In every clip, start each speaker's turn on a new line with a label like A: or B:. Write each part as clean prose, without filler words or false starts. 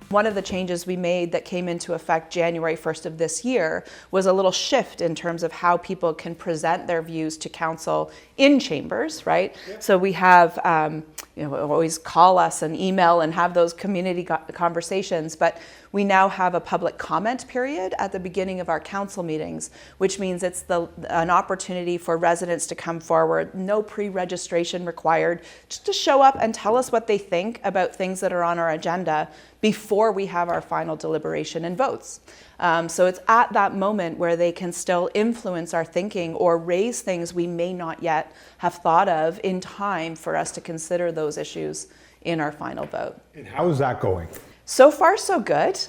A: One of the changes we made that came into effect January 1st of this year was a little shift in terms of how people can present their views to council in chambers, right? Yeah. So we have, always call us and email and have those community conversations, but we now have a public comment period at the beginning of our council meetings, which means it's an opportunity for residents to come forward, no pre-registration required, just to show up and tell us what they think about things that are on our agenda before we have our final deliberation and votes. So it's at that moment where they can still influence our thinking or raise things we may not yet have thought of in time for us to consider those issues in our final vote.
B: And how is that going?
A: So far, so good.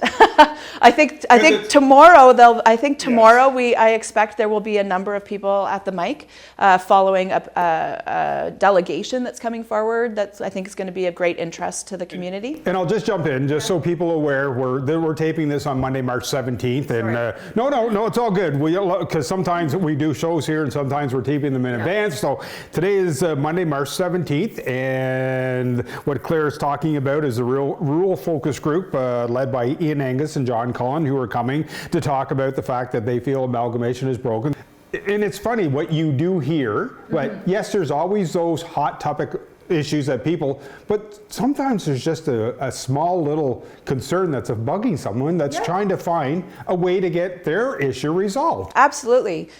A: I think tomorrow I expect there will be a number of people at the mic following a delegation that's coming forward. That I think is going to be of great interest to the community.
B: And I'll just jump in, just so people are aware, we're taping this on Monday, March 17th, and no, it's all good. Because sometimes we do shows here, and sometimes we're taping them in advance. So today is Monday, March 17th, and what Claire is talking about is a rural focus group led by Ian Angus and John Cullen, who are coming to talk about the fact that they feel amalgamation is broken. And it's funny what you do here, but yes, there's always those hot topic issues that people, but sometimes there's just a small little concern that's bugging someone that's trying to find a way to get their issue resolved.
A: Absolutely.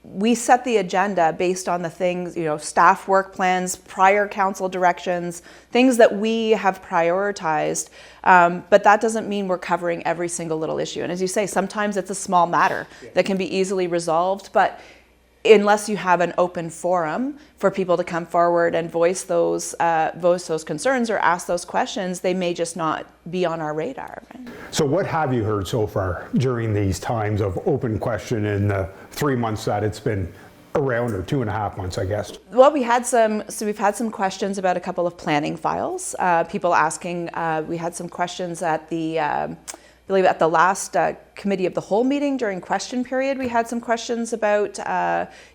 A: We set the agenda based on the things, staff work plans, prior council directions, things that we have prioritized. But that doesn't mean we're covering every single little issue. And as you say, sometimes it's a small matter that can be easily resolved. But unless you have an open forum for people to come forward and voice those concerns or ask those questions, they may just not be on our radar. Right?
B: So what have you heard so far during these times of open question in the 3 months that it's been around, or 2.5 months, I guess?
A: Well, we've had some questions about a couple of planning files. People asking, we had some questions at the I believe at the last committee of the whole meeting during question period, we had some questions about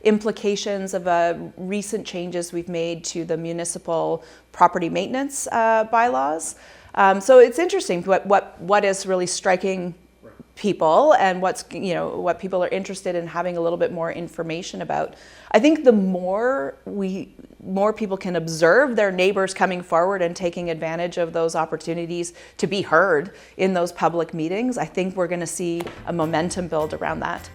A: implications of recent changes we've made to the municipal property maintenance bylaws. So it's interesting what is really striking people and what people are interested in having a little bit more information about. I think the more people can observe their neighbors coming forward and taking advantage of those opportunities to be heard in those public meetings, I think we're going to see a momentum build around that.